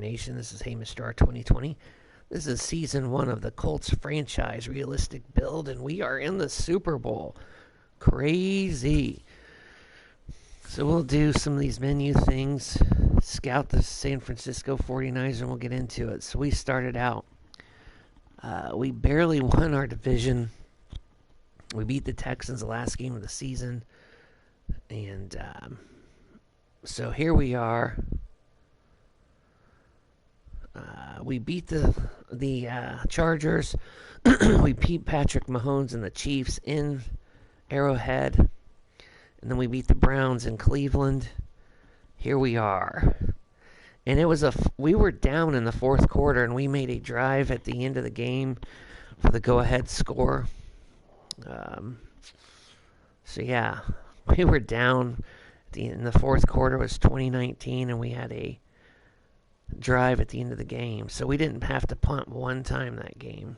Nation. This is Hey Mr. R2020. This is Season 1 of the Colts franchise realistic build, and we are in the Super Bowl. Crazy. So we'll do some of these menu things, scout the San Francisco 49ers, and we'll get into it. So we started out. We barely won our division. We beat the Texans the last game of the season. And so here we are. We beat the Chargers. We beat Patrick Mahomes and the Chiefs in Arrowhead. And then we beat the Browns in Cleveland. Here we are. And it was we were down in the fourth quarter, and we made a drive at the end of the game for the go-ahead score. So yeah, we were down in the fourth quarter. It was 2019, and we had a drive at the end of the game. So we didn't have to punt one time that game.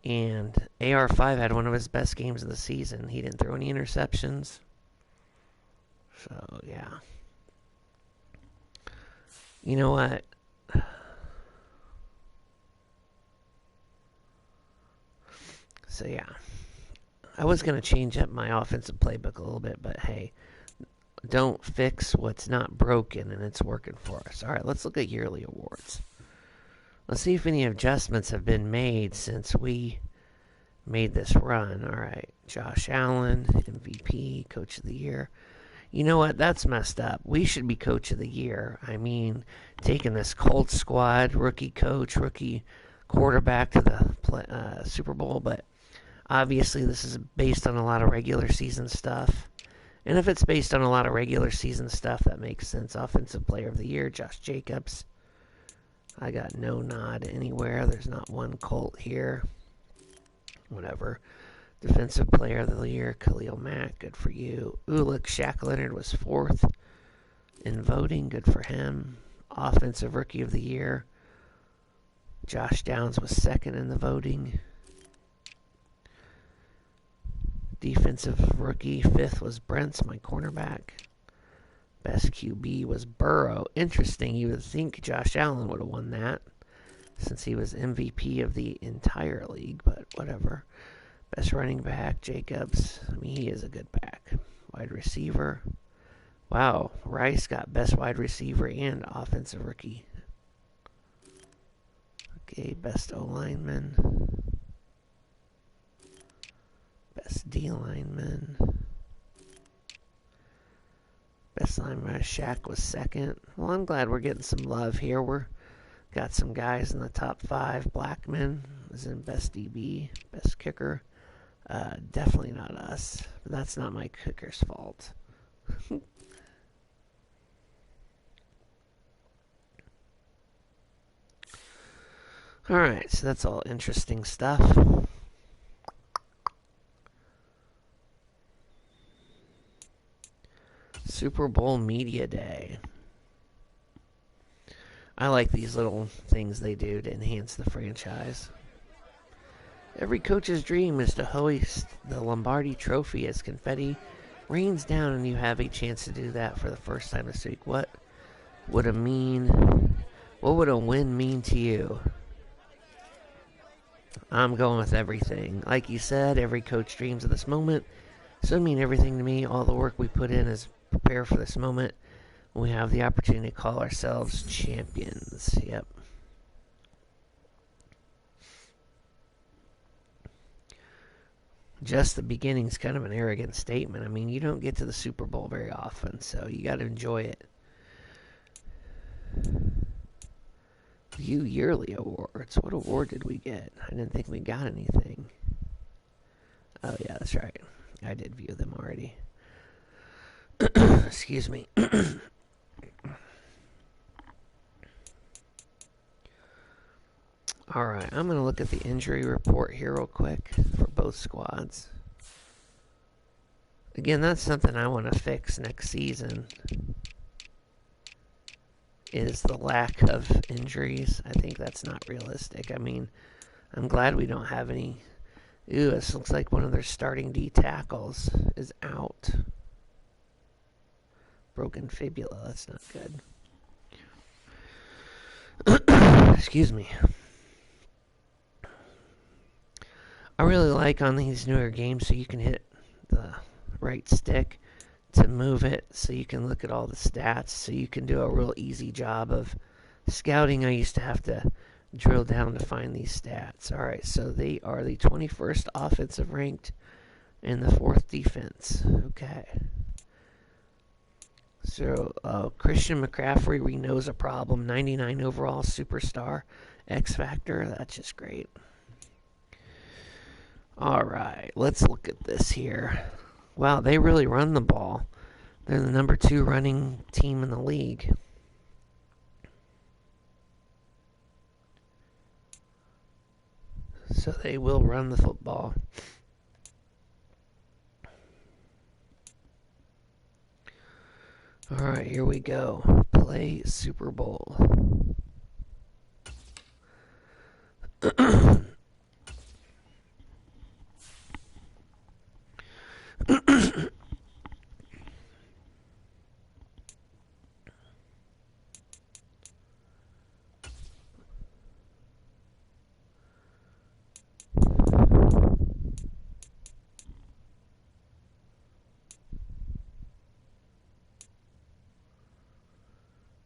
And AR5 had one of his best games of the season. He didn't throw any interceptions. So, yeah. You know what? So, yeah. I was going to change up my offensive playbook a little bit, but hey, don't fix what's not broken, and it's working for us. All right, let's look at yearly awards. Let's see if any adjustments have been made since we made this run. All right, Josh Allen, MVP, Coach of the Year. You know what? That's messed up. We should be Coach of the Year. I mean, taking this Colts squad, rookie coach, rookie quarterback to the Super Bowl, but obviously this is based on a lot of regular season stuff. And if it's based on a lot of regular season stuff, that makes sense. Offensive Player of the Year, Josh Jacobs. I got no nod anywhere. There's not one Colt here. Whatever. Defensive Player of the Year, Khalil Mack. Good for you. Ulick, Shaq Leonard was 4th in voting. Good for him. Offensive Rookie of the Year, Josh Downs was 2nd in the voting. Defensive Rookie, 5th was Brents, my cornerback. Best QB was Burrow. Interesting, you would think Josh Allen would have won that since he was MVP of the entire league, but whatever. Best running back, Jacobs. I mean, he is a good back. Wide receiver. Wow, Rice got best wide receiver and offensive rookie. Okay, best O-lineman. Best D-lineman. Best lineman, Shaq was 2nd. Well, I'm glad we're getting some love here. We're got some guys in the top 5. Blackman was in best DB, best kicker. Definitely not us. But that's not my kicker's fault. Alright, so that's all interesting stuff. Super Bowl Media Day. I like these little things they do to enhance the franchise. Every coach's dream is to hoist the Lombardi Trophy as confetti rains down, and you have a chance to do that for the first time this week. What would a win mean to you? I'm going with everything. Like you said, every coach dreams of this moment. So it mean everything to me. All the work we put in is prepare for this moment. We have the opportunity to call ourselves champions. Yep. Just the beginning is kind of an arrogant statement. I mean, you don't get to the Super Bowl very often, so you got to enjoy it. View yearly awards. What award did we get? I didn't think we got anything. Oh, yeah, that's right. I did view them already. Excuse me. Alright, I'm going to look at the injury report here real quick for both squads. Again, that's something I want to fix next season, is the lack of injuries. I think that's not realistic. I mean, I'm glad we don't have any. Ooh, this looks like one of their starting D tackles is out. Broken fibula, that's not good. Excuse me. I really like on these newer games so you can hit the right stick to move it so you can look at all the stats so you can do a real easy job of scouting. I used to have to drill down to find these stats. Alright, so they are the 21st offensive ranked and the 4th defense. Okay. So, Christian McCaffrey, we know is a problem. 99 overall, superstar, X Factor. That's just great. Alright, let's look at this here. Wow, they really run the ball. They're the number 2 running team in the league. So they will run the football. Alright, here we go. Play Super Bowl.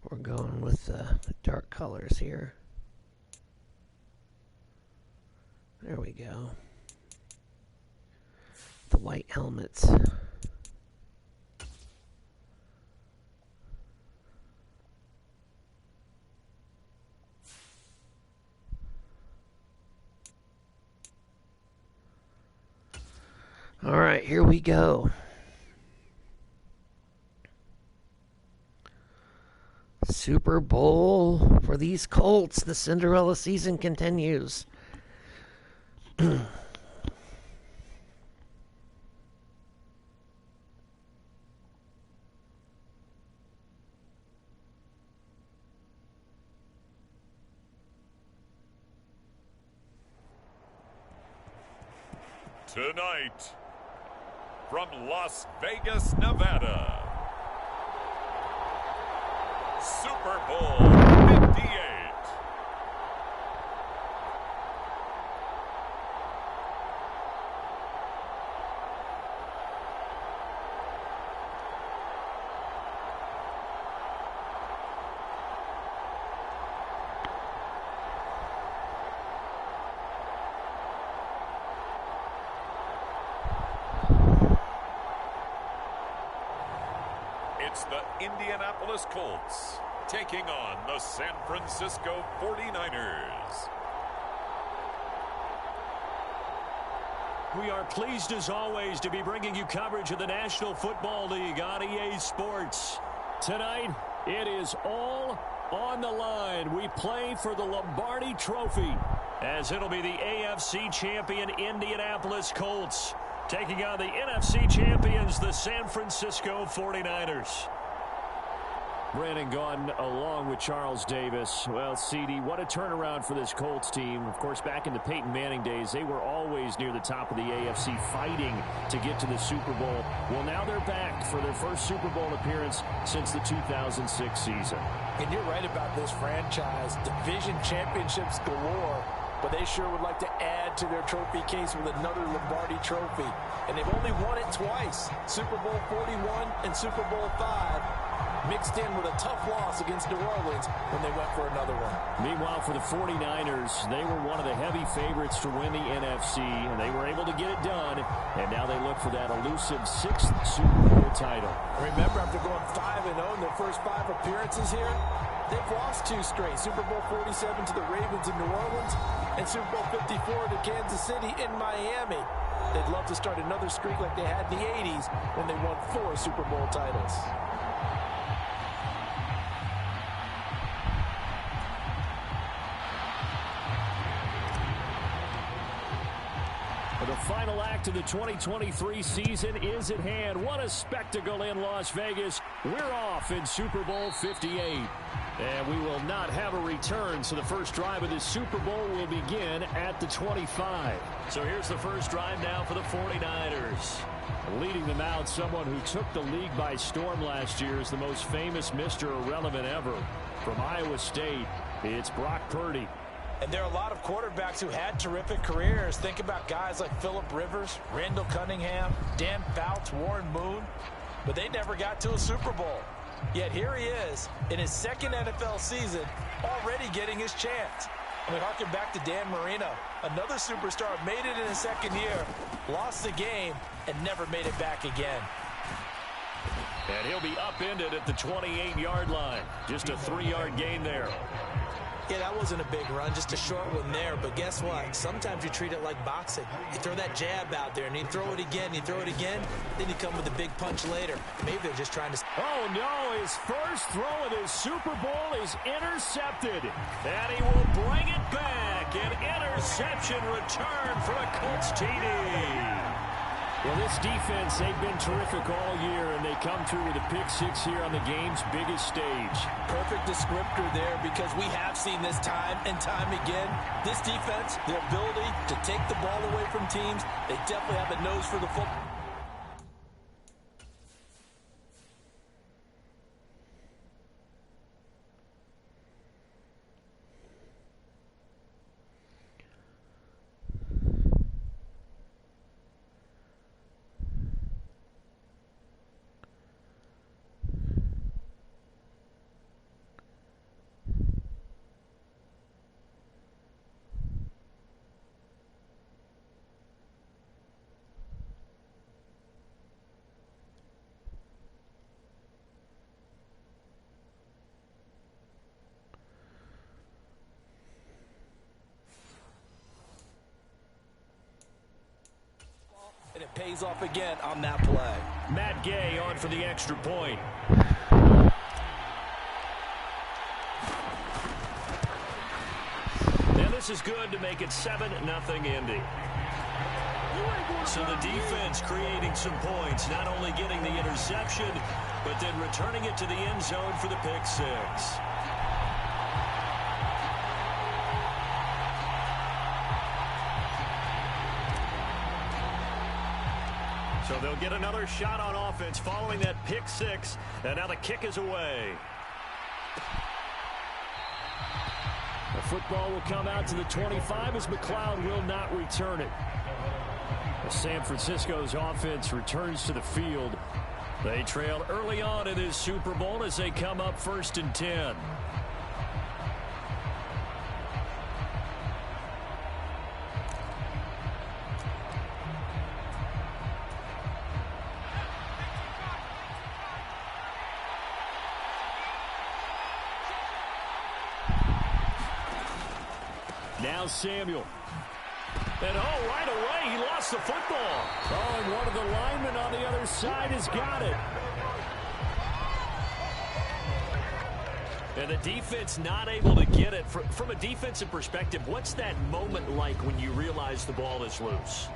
We're going with the dark colors here. There we go. The white helmets. All right, here we go. Super Bowl for these Colts. The Cinderella season continues. Tonight, from Las Vegas, Nevada, Super Bowl 58. It's the Indianapolis Colts taking on the San Francisco 49ers. We are pleased as always to be bringing you coverage of the National Football League on EA Sports. Tonight, it is all on the line. We play for the Lombardi Trophy, as it'll be the AFC champion Indianapolis Colts taking on the NFC champions, the San Francisco 49ers. Brandon Gaudin along with Charles Davis. Well, CD, what a turnaround for this Colts team. Of course, back in the Peyton Manning days, they were always near the top of the AFC fighting to get to the Super Bowl. Well, now they're back for their first Super Bowl appearance since the 2006 season. And you're right about this franchise. Division championships galore, but they sure would like to add to their trophy case with another Lombardi trophy. And they've only won it twice, Super Bowl 41 and Super Bowl 5. Mixed in with a tough loss against New Orleans when they went for another one. Meanwhile, for the 49ers, they were one of the heavy favorites to win the NFC, and they were able to get it done, and now they look for that elusive 6th Super Bowl title. Remember, after going 5-0 in their first 5 appearances here, they've lost 2 straight. Super Bowl 47 to the Ravens in New Orleans and Super Bowl 54 to Kansas City in Miami. They'd love to start another streak like they had in the 80s when they won 4 Super Bowl titles. The final act of the 2023 season is at hand. What a spectacle in Las Vegas. We're off in Super Bowl 58. And we will not have a return, so the first drive of this Super Bowl will begin at the 25. So here's the first drive now for the 49ers. Leading them out, someone who took the league by storm last year is the most famous Mr. Irrelevant ever from Iowa State. It's Brock Purdy. And there are a lot of quarterbacks who had terrific careers. Think about guys like Phillip Rivers, Randall Cunningham, Dan Fouts, Warren Moon. But they never got to a Super Bowl. Yet here he is in his second NFL season, already getting his chance. I mean, harken back to Dan Marino. Another superstar made it in his second year, lost the game, and never made it back again. And he'll be upended at the 28-yard line. Just a 3-yard gain there. Yeah, that wasn't a big run, just a short one there. But guess what? Sometimes you treat it like boxing. You throw that jab out there, and you throw it again, you throw it again, then you come with a big punch later. Maybe they're just trying to... Oh, no, his first throw of his Super Bowl is intercepted. And he will bring it back. An interception return for a Colts TD. Well, this defense, they've been terrific all year, and they come through with a pick-6 here on the game's biggest stage. Perfect descriptor there, because we have seen this time and time again. This defense, their ability to take the ball away from teams, they definitely have a nose for the football. And it pays off again on that play. Matt Gay on for the extra point. And this is good to make it 7-0 Indy. So the defense creating some points, not only getting the interception, but then returning it to the end zone for the pick-6. So they'll get another shot on offense following that pick-6, and now the kick is away. The football will come out to the 25 as McLeod will not return it. San Francisco's offense returns to the field. They trailed early on in this Super Bowl as they come up 1st and 10. Now Samuel. And right away, he lost the football. And one of the linemen on the other side has got it. And the defense not able to get it. From a defensive perspective, what's that moment like when you realize the ball is loose?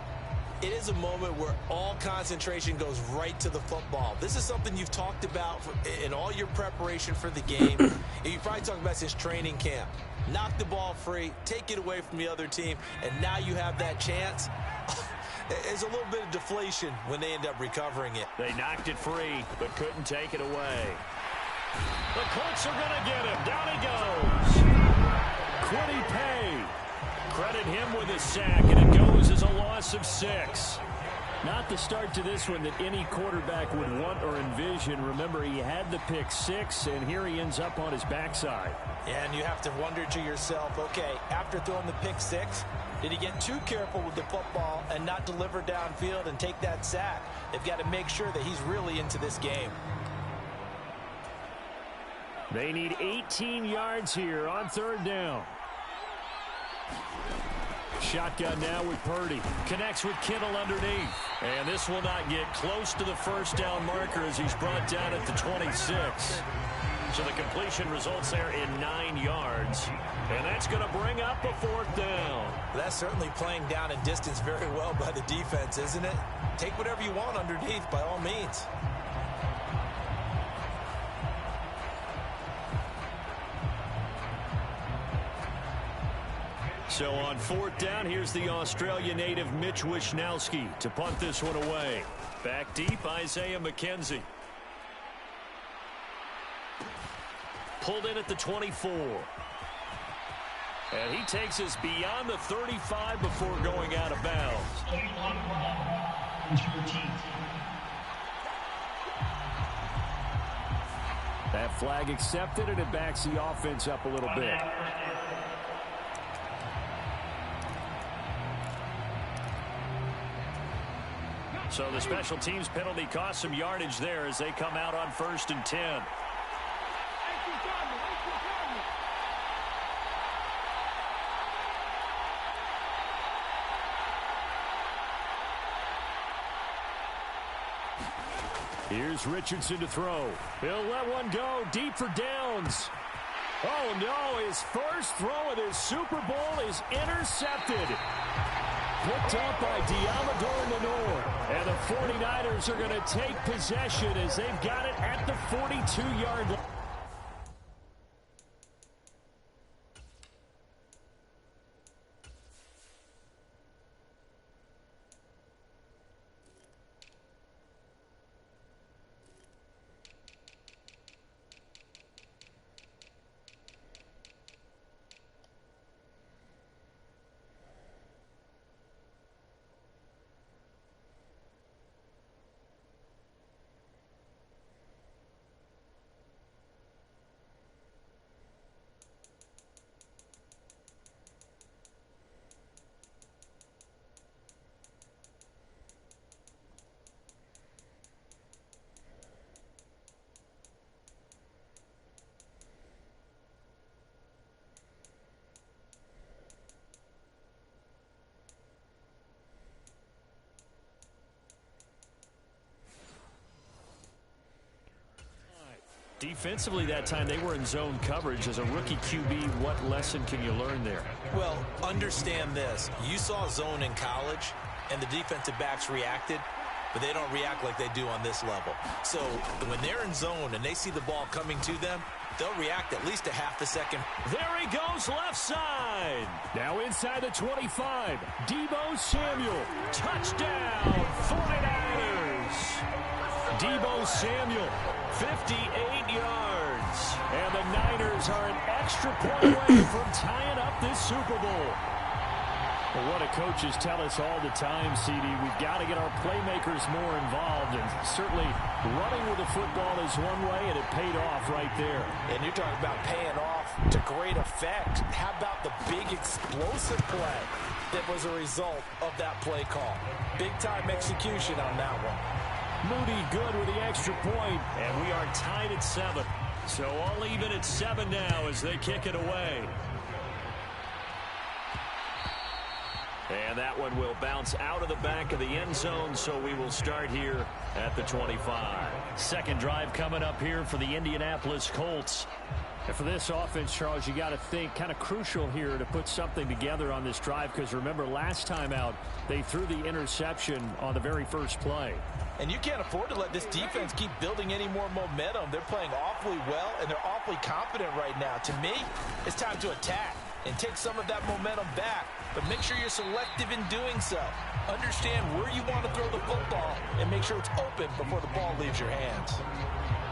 It is a moment where all concentration goes right to the football. This is something you've talked about in all your preparation for the game. You've probably talked about since training camp. Knock the ball free, take it away from the other team, and now you have that chance. There's a little bit of deflation when they end up recovering it. They knocked it free, but couldn't take it away. The Colts are going to get him. Down he goes. Quiddy Pay. Credit him with a sack, and it goes as a loss of 6. Not the start to this one that any quarterback would want or envision. Remember, he had the pick-6, and here he ends up on his backside. Yeah, and you have to wonder to yourself, okay, after throwing the pick-6, did he get too careful with the football and not deliver downfield and take that sack? They've got to make sure that he's really into this game. They need 18 yards here on 3rd down. Shotgun now with Purdy. Connects with Kittle underneath. And this will not get close to the 1st down marker as he's brought down at the 26. So the completion results there in 9 yards. And that's going to bring up a 4th down. That's certainly playing down and distance very well by the defense, isn't it? Take whatever you want underneath by all means. So on 4th down, here's the Australia native Mitch Wishnowsky to punt this one away. Back deep, Isaiah McKenzie. Pulled in at the 24. And he takes us beyond the 35 before going out of bounds. That flag accepted, and it backs the offense up a little bit. So the special teams penalty cost some yardage there as they come out on 1st and 10. Here's Richardson to throw. He'll let one go deep for downs. Oh, no, his first throw of this Super Bowl is intercepted. Picked up by Diamador Lenore. And the 49ers are going to take possession as they've got it at the 42-yard line. Defensively that time, they were in zone coverage. As a rookie QB, what lesson can you learn there? Well, understand this. You saw zone in college, and the defensive backs reacted, but they don't react like they do on this level. So when they're in zone and they see the ball coming to them, they'll react at least a half a second. There he goes, left side. Now inside the 25. Deebo Samuel. Touchdown, 49ers. Deebo Samuel, 58 yards. And the Niners are an extra point away from tying up this Super Bowl. Well, what do coaches tell us all the time, CD? We've got to get our playmakers more involved, and certainly running with the football is one way, and it paid off right there. And you're talking about paying off to great effect. How about the big explosive play that was a result of that play call? Big-time execution on that one. Moody good with the extra point, and we are tied at 7. So all even at 7 now as they kick it away. And that one will bounce out of the back of the end zone, so we will start here at the 25. Second drive coming up here for the Indianapolis Colts. And for this offense, Charles, you got to think kind of crucial here to put something together on this drive, because remember last time out they threw the interception on the very first play. And you can't afford to let this defense keep building any more momentum. They're playing awfully well, and they're awfully confident right now. To me, it's time to attack and take some of that momentum back, but make sure you're selective in doing so. Understand where you want to throw the football and make sure it's open before the ball leaves your hands.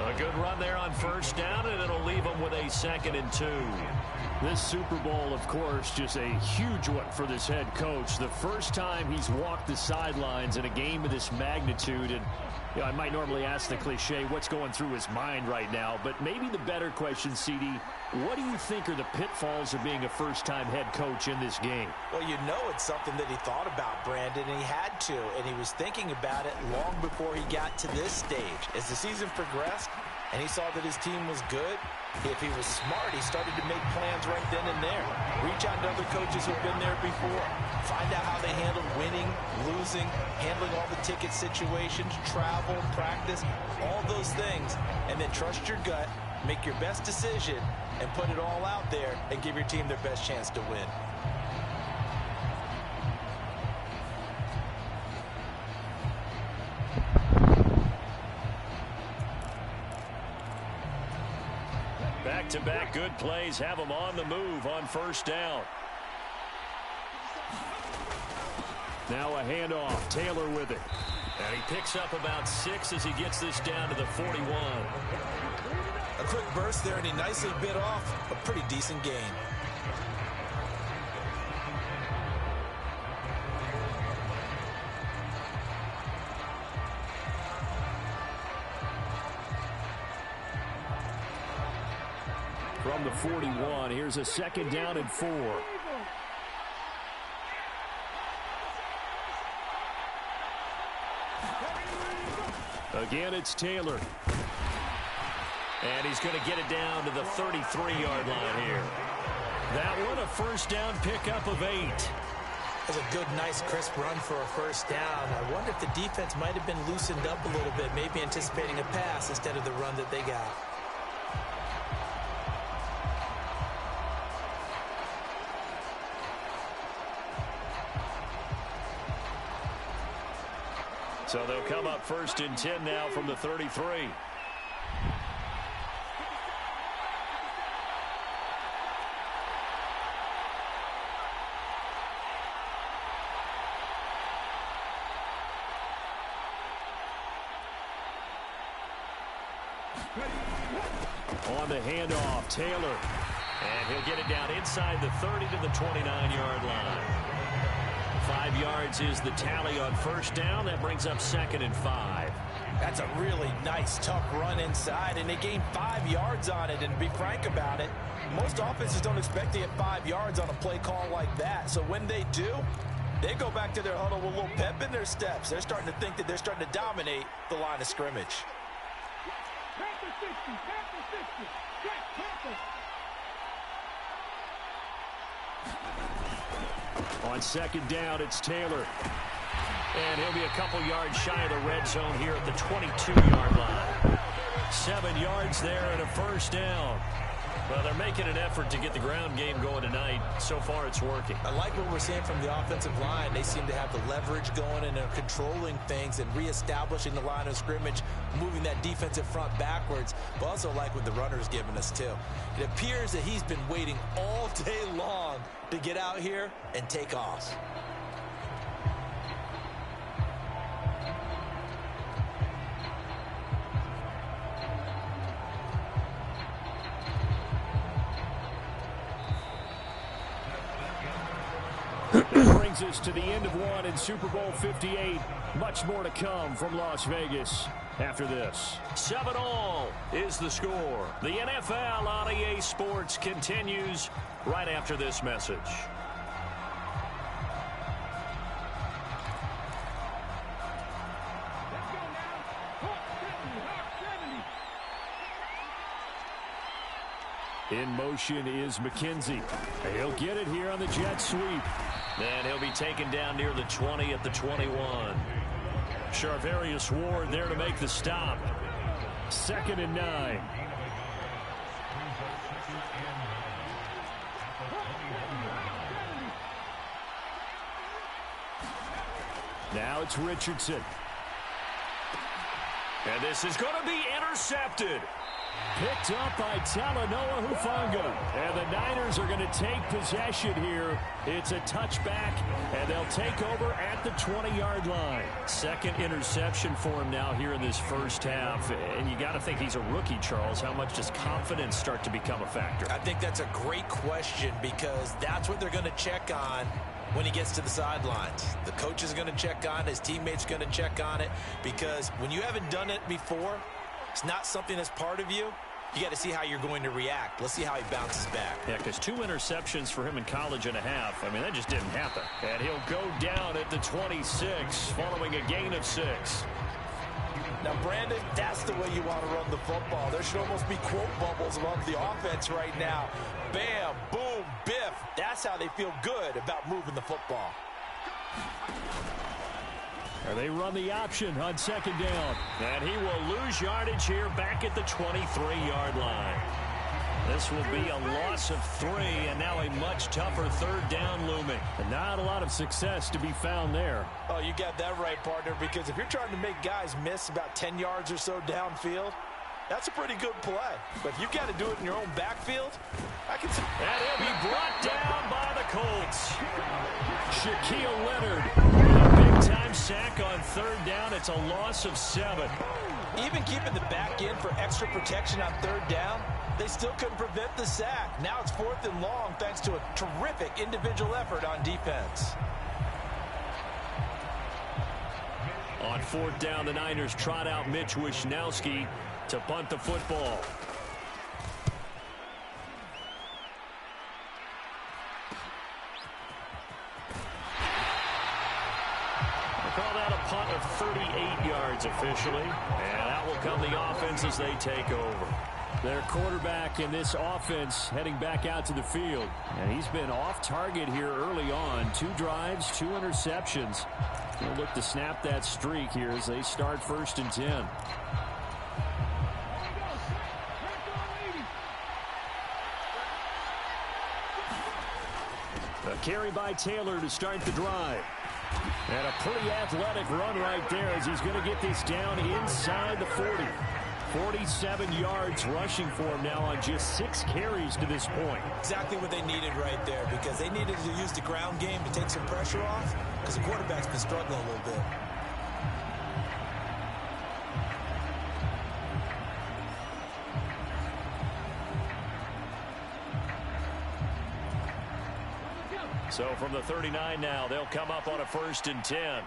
A good run there on first down, and it'll leave them with a 2nd and 2. This Super Bowl, of course, just a huge one for this head coach. The first time he's walked the sidelines in a game of this magnitude. And you know, I might normally ask the cliche, what's going through his mind right now? But maybe the better question, CD, what do you think are the pitfalls of being a first-time head coach in this game? Well, you know it's something that he thought about, Brandon, and he had to. And he was thinking about it long before he got to this stage. As the season progressed and he saw that his team was good, if he was smart, he started to make plans right then and there. Reach out to other coaches who've been there before. Find out how they handled winning, losing, handling all the ticket situations, travel, practice, all those things. And then trust your gut, make your best decision, and put it all out there and give your team their best chance to win. Back-to-back good plays have them on the move on first down. Now a handoff. Taylor with it. And he picks up about 6 as he gets this down to the 41. A quick burst there, and he nicely bit off a pretty decent gain. from the 41. Here's a 2nd down and 4. Again, it's Taylor. And he's going to get it down to the 33-yard line here. That one, a 1st down pickup of 8. That's a good, nice, crisp run for a 1st down. I wonder if the defense might have been loosened up a little bit, maybe anticipating a pass instead of the run that they got. So they'll come up 1st and 10 now from the 33. On the handoff, Taylor. And he'll get it down inside the 30 to the 29-yard line. 5 yards is the tally on 1st down. That brings up 2nd and 5. That's a really nice, tough run inside, and they gained 5 yards on it. And to be frank about it, most offenses don't expect to get 5 yards on a play call like that. So when they do, they go back to their huddle with a little pep in their steps. They're starting to think that they're starting to dominate the line of scrimmage. On 2nd down, it's Taylor. And he'll be a couple yards shy of the red zone here at the 22-yard line. 7 yards there and a 1st down. Well, they're making an effort to get the ground game going tonight. So far, it's working. I like what we're seeing from the offensive line. They seem to have the leverage going and are controlling things and reestablishing the line of scrimmage, moving that defensive front backwards. But also like what the runner's giving us, too. It appears that he's been waiting all day long to get out here and take off. Brings us to the end of one in Super Bowl 58. Much more to come from Las Vegas after this. 7-all is the score. The NFL on EA Sports continues right after this message. In motion is McKenzie. He'll get it here on the jet sweep. And he'll be taken down near the 20 at the 21. Charvarius Ward there to make the stop. 2nd and 9. Now it's Richardson. And this is going to be intercepted. Picked up by Talanoa Hufanga. And the Niners are going to take possession here. It's a touchback, and they'll take over at the 20-yard line. 2nd interception for him now here in this 1st half. And you got to think he's a rookie, Charles. How much does confidence start to become a factor? I think that's a great question because that's what they're going to check on when he gets to the sidelines. The coach is going to check on it. His teammates are going to check on it because when you haven't done it before, it's not something that's part of you. You got to see how you're going to react. Let's see how he bounces back. Yeah, because 2 interceptions for him in college and a half. I mean, that just didn't happen. And he'll go down at the 26 following a gain of 6. Now, Brandon, that's the way you want to run the football. There should almost be quote bubbles among the offense right now. Bam, boom, biff. That's how they feel good about moving the football. And they run the option on 2nd down. And he will lose yardage here back at the 23-yard line. This will be a loss of 3, and now a much tougher 3rd down looming. And not a lot of success to be found there. Oh, you got that right, partner, because if you're trying to make guys miss about 10 yards or so downfield, that's a pretty good play. But if you've got to do it in your own backfield, I can see. And he'll be brought down by the Colts. Shaquille Leonard. Big-time sack on 3rd down. It's a loss of 7. Even keeping the back end for extra protection on 3rd down, they still couldn't prevent the sack. Now it's 4th and long thanks to a terrific individual effort on defense. On 4th down, the Niners trot out Mitch Wishnowsky to punt the football. Call that a punt of 38 yards officially. And that will come the offense as they take over. Their quarterback in this offense heading back out to the field. And he's been off target here early on. 2 drives, 2 interceptions. They'll look to snap that streak here as they start 1st and 10. A carry by Taylor to start the drive. And a pretty athletic run right there as he's going to get this down inside the 40. 47 yards rushing for him now on just 6 carries to this point. Exactly what they needed right there, because they needed to use the ground game to take some pressure off, because the quarterback's been struggling a little bit. So from the 39 now, they'll come up on a 1st and 10.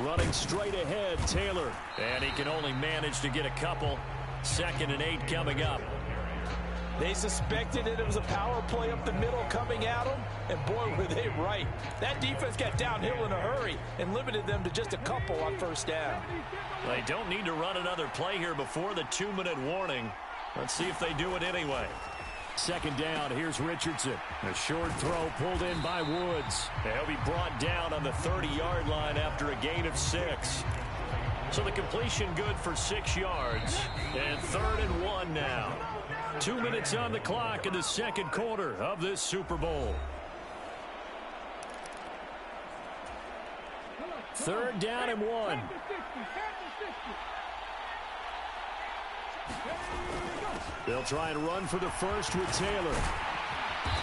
Running straight ahead, Taylor. And he can only manage to get a couple. 2nd and 8 coming up. They suspected that it was a power play up the middle coming at them, and boy, were they right. That defense got downhill in a hurry and limited them to just a couple on 1st down. They don't need to run another play here before the 2-minute warning. Let's see if they do it anyway. 2nd down, here's Richardson. A short throw pulled in by Woods. He'll be brought down on the 30-yard line after a gain of 6. So the completion good for 6 yards. And 3rd and 1 now. 2 minutes on the clock in the 2nd quarter of this Super Bowl. 3rd down and 1. They'll try and run for the first with Taylor.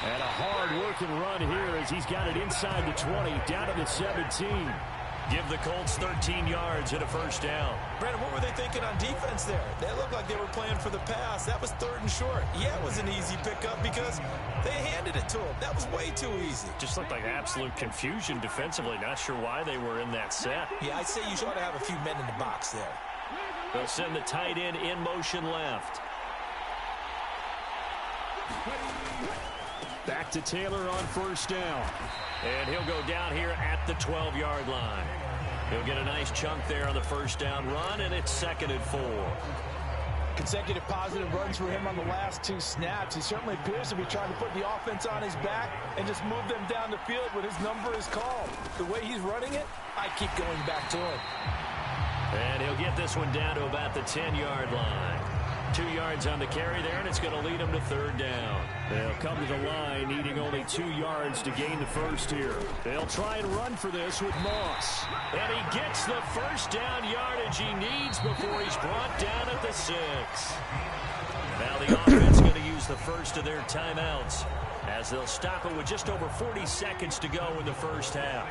And a hard-working run here as he's got it inside the 20, down to the 17. Give the Colts 13 yards and a 1st down. Brandon, what were they thinking on defense there? They looked like they were playing for the pass. That was 3rd and short. Yeah, it was an easy pickup because they handed it to him. That was way too easy. Just looked like absolute confusion defensively. Not sure why they were in that set. Yeah, I'd say you ought to have a few men in the box there. They'll send the tight end in motion left. Back to Taylor on 1st down. And he'll go down here at the 12-yard line. He'll get a nice chunk there on the 1st down run, and it's 2nd and 4. Consecutive positive runs for him on the last 2 snaps. He certainly appears to be trying to put the offense on his back and just move them down the field when his number is called. The way he's running it, I keep going back to him. And he'll get this one down to about the 10-yard line. 2 yards on the carry there, and it's going to lead him to 3rd down. They'll come to the line, needing only 2 yards to gain the first here. They'll try and run for this with Moss. And he gets the 1st down yardage he needs before he's brought down at the 6. Now the offense going to use the first of their timeouts as they'll stop it with just over 40 seconds to go in the 1st half.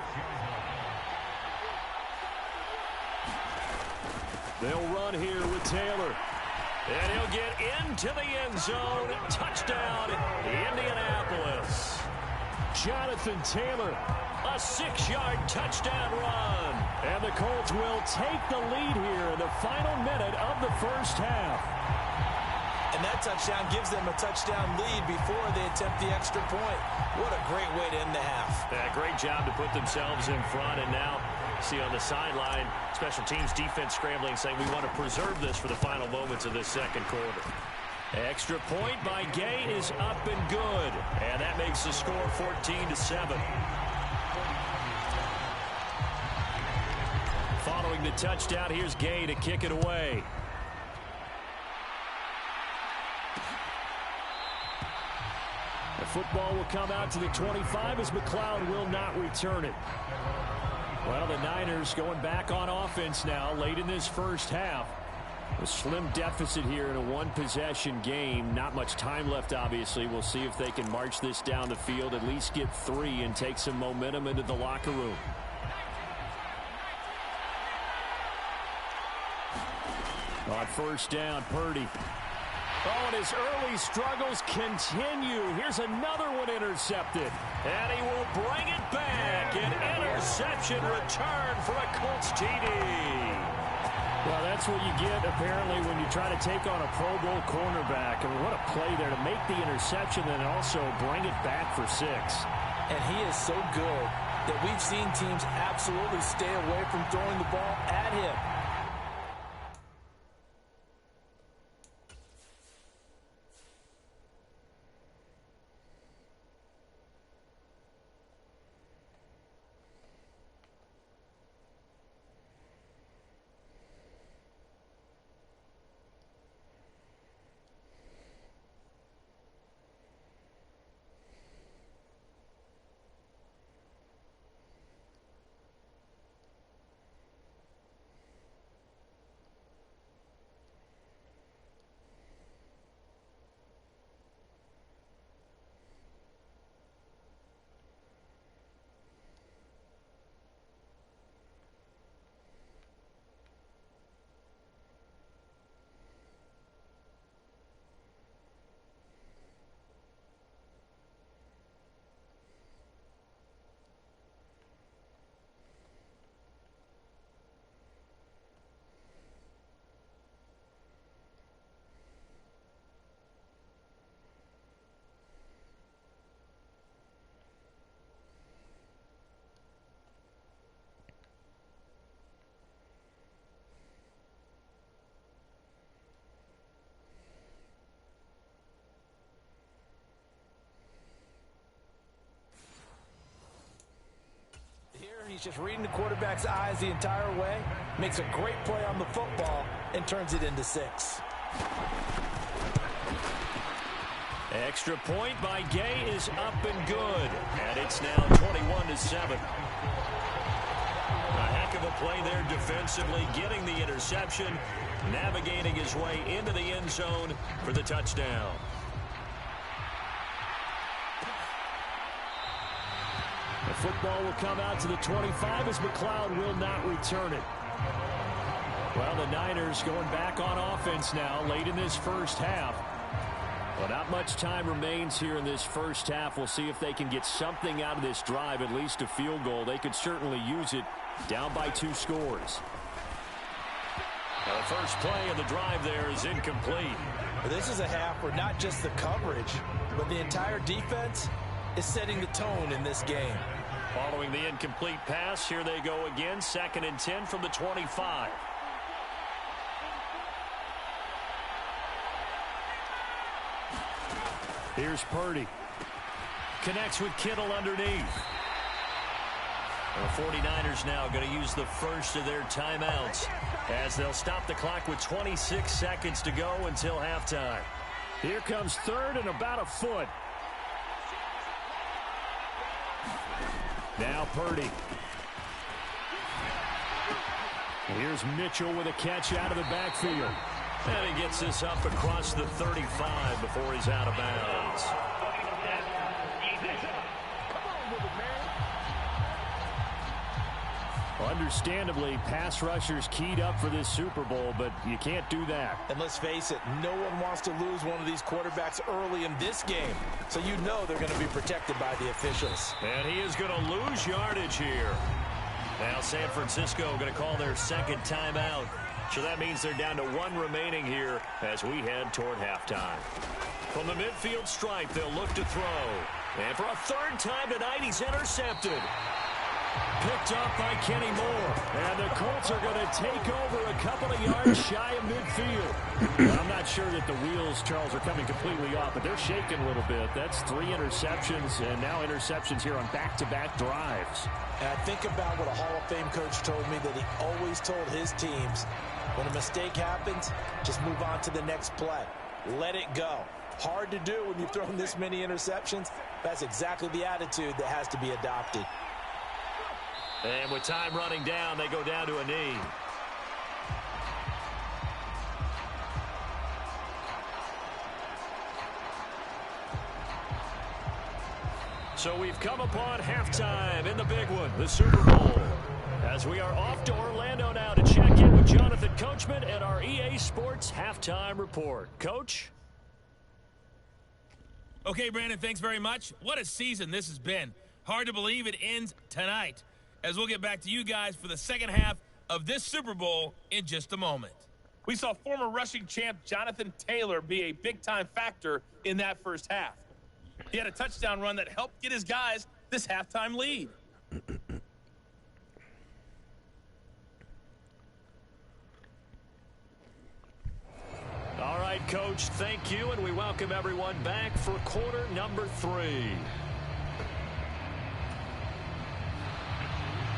They'll run here with Taylor. And he'll get into the end zone. Touchdown, Indianapolis. Jonathan Taylor, a 6-yard touchdown run. And the Colts will take the lead here in the final minute of the 1st half. And that touchdown gives them a touchdown lead before they attempt the extra point. What a great way to end the half. Yeah, great job to put themselves in front. And now, see on the sideline, special teams defense scrambling, saying we want to preserve this for the final moments of this 2nd quarter. Extra point by Gay is up and good. And that makes the score 14-7. Following the touchdown, here's Gay to kick it away. The football will come out to the 25 as McLeod will not return it. Well, the Niners going back on offense now late in this 1st half. A slim deficit here in a 1-possession game. Not much time left, obviously. We'll see if they can march this down the field, at least get 3 and take some momentum into the locker room. On 1st down, Purdy. Oh, and his early struggles continue. Here's another one intercepted. And he will bring it back. An interception return for a Colts TD. Well, that's what you get, apparently, when you try to take on a Pro Bowl cornerback. I mean, what a play there to make the interception and also bring it back for 6. And he is so good that we've seen teams absolutely stay away from throwing the ball at him. He's just reading the quarterback's eyes the entire way, makes a great play on the football, and turns it into 6. Extra point by Gay is up and good. And it's now 21-7. A heck of a play there defensively, getting the interception, navigating his way into the end zone for the touchdown. The football will come out to the 25 as McLeod will not return it. Well, the Niners going back on offense now late in this first half. But not much time remains here in this first half. We'll see if they can get something out of this drive, at least a field goal. They could certainly use it down by 2 scores. Now the first play of the drive there is incomplete. This is a half where not just the coverage, but the entire defense is setting the tone in this game. Following the incomplete pass, here they go again. 2nd and 10 from the 25. Here's Purdy. Connects with Kittle underneath. The 49ers now going to use the first of their timeouts as they'll stop the clock with 26 seconds to go until halftime. Here comes 3rd and about a foot. Now Purdy. Here's Mitchell with a catch out of the backfield. And he gets this up across the 35 before he's out of bounds. Understandably, pass rushers keyed up for this Super Bowl, but you can't do that. And let's face it, no one wants to lose one of these quarterbacks early in this game. So you know they're going to be protected by the officials. And he is going to lose yardage here. Now San Francisco going to call their 2nd timeout. So that means they're down to 1 remaining here as we head toward halftime. From the midfield stripe, they'll look to throw. And for a 3rd time tonight, he's intercepted. Picked up by Kenny Moore. And the Colts are going to take over a couple of yards shy of midfield. I'm not sure that the wheels, Charles, are coming completely off, but they're shaking a little bit. That's 3 interceptions, and now interceptions here on back-to-back drives. And I think about what a Hall of Fame coach told me that he always told his teams, when a mistake happens, just move on to the next play. Let it go. Hard to do when you've thrown this many interceptions. That's exactly the attitude that has to be adopted. And with time running down, they go down to a knee. So we've come upon halftime in the big one, the Super Bowl. As we are off to Orlando now to check in with Jonathan Coachman and our EA Sports Halftime Report. Coach? Okay, Brandon, thanks very much. What a season this has been. Hard to believe it ends tonight, as we'll get back to you guys for the second half of this Super Bowl in just a moment. We saw former rushing champ Jonathan Taylor be a big-time factor in that first half. He had a touchdown run that helped get his guys this halftime lead. All right, Coach, thank you, and we welcome everyone back for quarter number 3.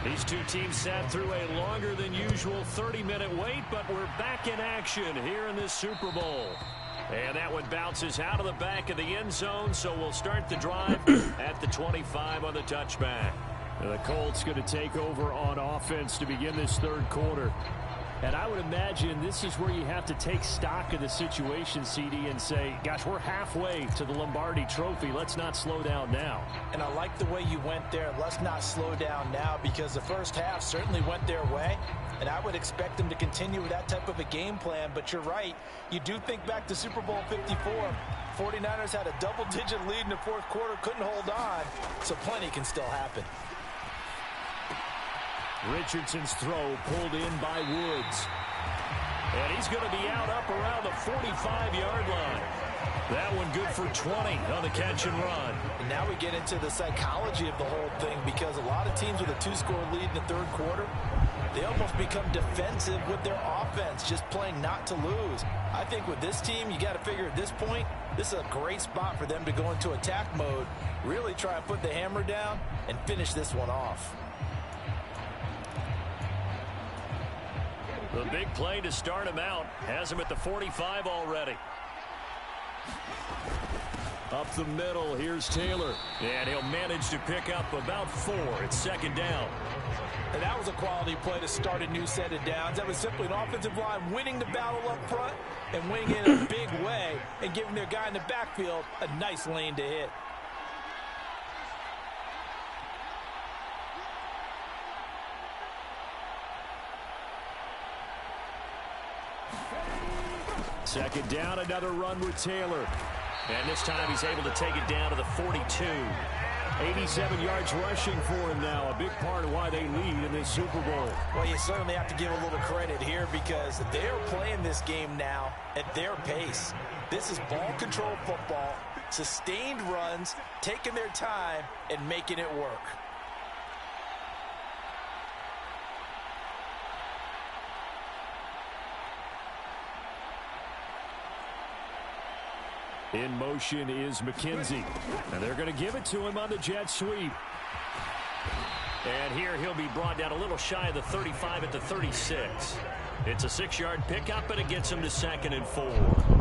These two teams sat through a longer than usual 30-minute wait, but we're back in action here in this Super Bowl. And that one bounces out of the back of the end zone, so we'll start the drive at the 25 on the touchback. And the Colts going to take over on offense to begin this third quarter. And I would imagine this is where you have to take stock of the situation, CD, and say, gosh, we're halfway to the Lombardi Trophy. Let's not slow down now. And I like the way you went there. Let's not slow down now, because the first half certainly went their way. And I would expect them to continue with that type of a game plan. But you're right. You do think back to Super Bowl 54. 49ers had a double-digit lead in the fourth quarter, couldn't hold on. So plenty can still happen. Richardson's throw pulled in by Woods. And he's going to be out up around the 45-yard line. That one good for 20 on the catch and run. And now we get into the psychology of the whole thing, because a lot of teams with a 2-score lead in the third quarter, they almost become defensive with their offense, just playing not to lose. I think with this team, you got to figure at this point, this is a great spot for them to go into attack mode, really try and put the hammer down and finish this one off. The big play to start him out has him at the 45 already. Up the middle, here's Taylor. And he'll manage to pick up about 4. It's second down. And that was a quality play to start a new set of downs. That was simply an offensive line winning the battle up front and winning it in a big way and giving their guy in the backfield a nice lane to hit. Second down, another run with Taylor. And this time he's able to take it down to the 42. 87 yards rushing for him now. A big part of why they lead in this Super Bowl. Well, you certainly have to give a little credit here, because they're playing this game now at their pace. This is ball control football, sustained runs, taking their time, and making it work. In motion is McKenzie. And they're going to give it to him on the jet sweep. And here he'll be brought down a little shy of the 35 at the 36. It's a 6-yard pickup, and it gets him to 2nd and 4.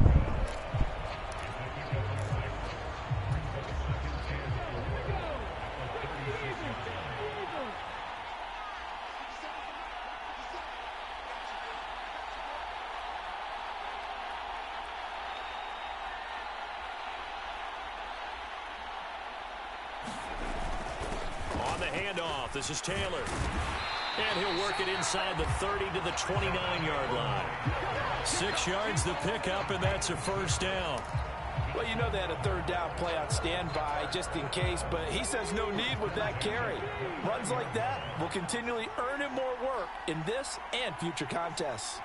This is Taylor. And he'll work it inside the 30 to the 29-yard line. 6 yards the pickup, and that's a first down. Well, you know they had a third down play on standby just in case, but he says no need with that carry. Runs like that will continually earn him more work in this and future contests.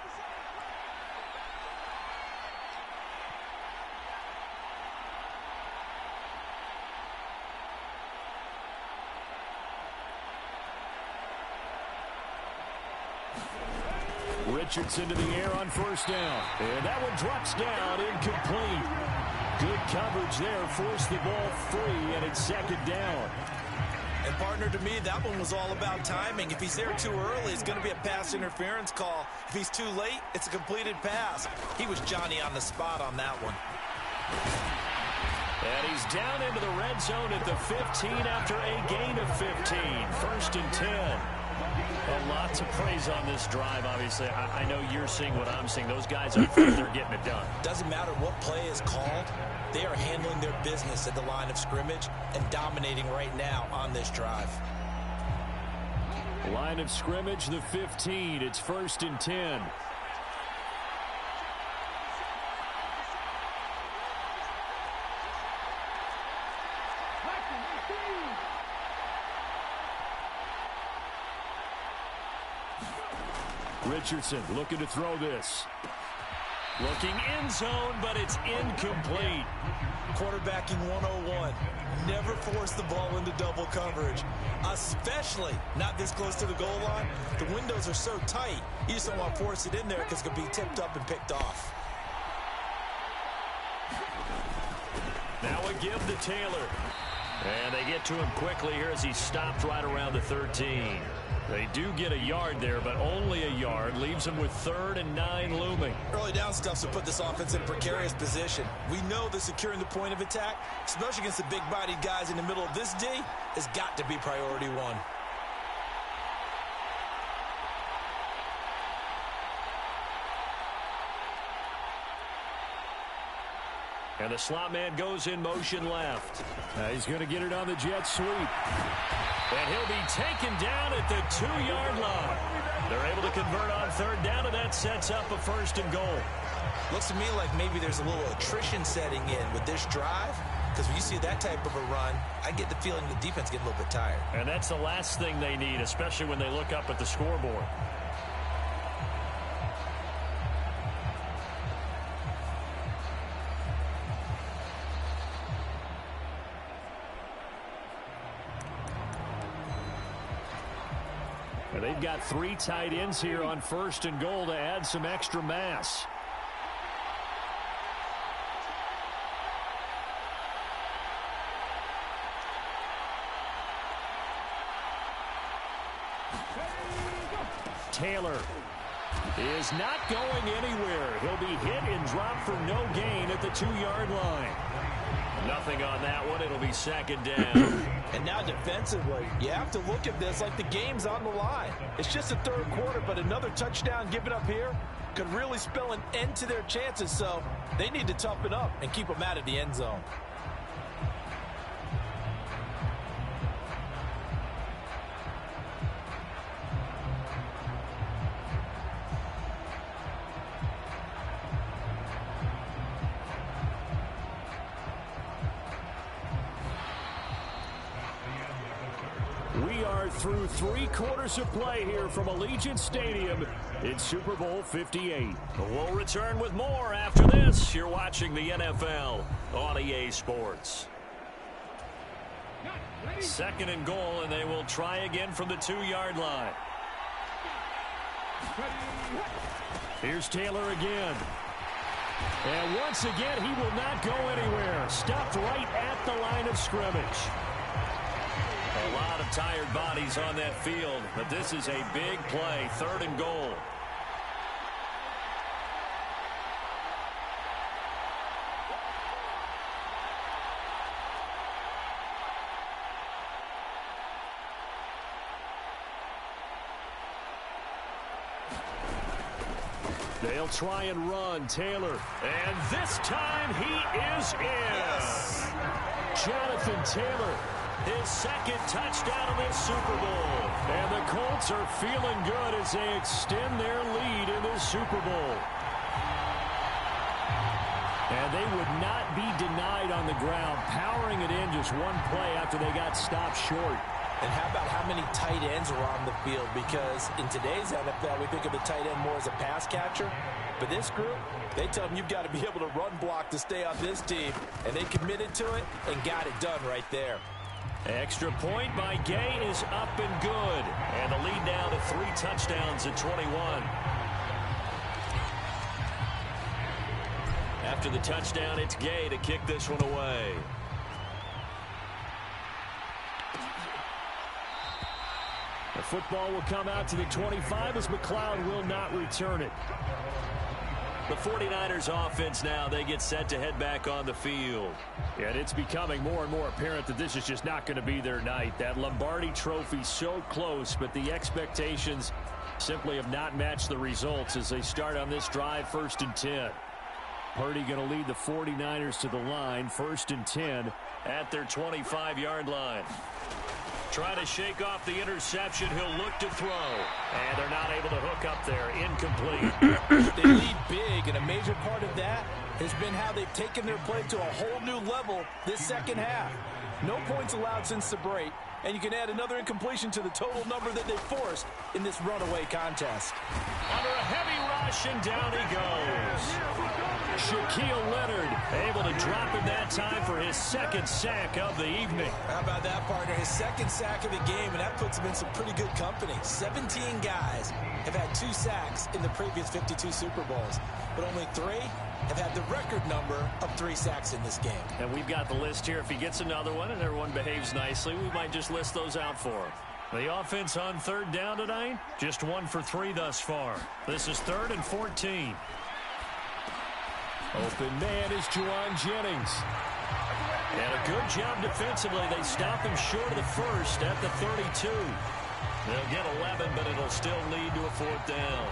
Richardson to the air on first down. And that one drops down, incomplete. Good coverage there, forced the ball free, and it's second down. And partner, to me, that one was all about timing. If he's there too early, it's going to be a pass interference call. If he's too late, it's a completed pass. He was Johnny on the spot on that one. And he's down into the red zone at the 15 after a gain of 15. First and 10. A lot to praise on this drive, obviously. I know you're seeing what I'm seeing. Those guys, I think they're getting it done. Doesn't matter what play is called. They are handling their business at the line of scrimmage and dominating right now on this drive. Line of scrimmage, the 15. It's first and 10. Richardson looking to throw this. Looking end zone, but it's incomplete. Quarterbacking 101. Never force the ball into double coverage, especially not this close to the goal line. The windows are so tight, you just don't want to force it in there because it could be tipped up and picked off. Now a give to Taylor. And they get to him quickly here as he stopped right around the 13. They do get a yard there, but only a yard. Leaves them with 3rd and 9 looming. Early down stuff to put this offense in a precarious position. We know that securing the point of attack, especially against the big-bodied guys in the middle of this D, has got to be priority one. And the slot man goes in motion left. He's going to get it on the jet sweep. And he'll be taken down at the 2-yard line. They're able to convert on 3rd down, and that sets up a 1st and goal. Looks to me like maybe there's a little attrition setting in with this drive, because when you see that type of a run, I get the feeling the defense getting a little bit tired. And that's the last thing they need, especially when they look up at the scoreboard. They've got 3 tight ends here on 1st and goal to add some extra mass. Taylor is not going anywhere. He'll be hit and dropped for no gain at the 2-yard line. Nothing on that one. It'll be 2nd down. And now defensively, you have to look at this like the game's on the line. It's just the 3rd quarter, but another touchdown given up here could really spell an end to their chances. So they need to toughen up and keep them out of the end zone. We are through 3 quarters of play here from Allegiant Stadium. It's Super Bowl 58. We'll return with more after this. You're watching the NFL on EA Sports. 2nd and goal, and they will try again from the 2-yard line. Here's Taylor again. And once again, he will not go anywhere. Stopped right at the line of scrimmage. A lot of tired bodies on that field, but this is a big play. 3rd and goal. They'll try and run. Taylor. And this time he is in. Yes. Jonathan Taylor. His 2nd touchdown of this Super Bowl. And the Colts are feeling good as they extend their lead in this Super Bowl. And they would not be denied on the ground, powering it in just one play after they got stopped short. And how about how many tight ends are on the field? Because in today's NFL, we think of the tight end more as a pass catcher. But this group, they tell them you've got to be able to run block to stay on this team. And they committed to it and got it done right there. Extra point by Gay is up and good. And the lead down to 3 touchdowns at 21. After the touchdown, it's Gay to kick this one away. The football will come out to the 25 as McLeod will not return it. The 49ers offense now, they get set to head back on the field. And it's becoming more and more apparent that this is just not going to be their night. That Lombardi trophy so close, but the expectations simply have not matched the results as they start on this drive, 1st and 10. Purdy going to lead the 49ers to the line, 1st and 10 at their 25-yard line. Trying to shake off the interception. He'll look to throw. And they're not able to hook up there. Incomplete. They lead big, and a major part of that has been how they've taken their play to a whole new level this 2nd half. No points allowed since the break, and you can add another incompletion to the total number that they forced in this runaway contest. Under a heavy rush, and down he goes. Shaquille Leonard able to drop him that time for his second sack of the evening. How about that, partner? His second sack of the game, and that puts him in some pretty good company. 17 guys have had 2 sacks in the previous 52 Super Bowls, but only 3 have had the record number of 3 sacks in this game. And we've got the list here. If he gets another one and everyone behaves nicely, we might just list those out for him. The offense on third down tonight, just 1 for 3 thus far. This is 3rd and 14. Open man is Juwan Jennings. And a good job defensively. They stop him short of the first at the 32. They'll get 11, but it'll still lead to a 4th down.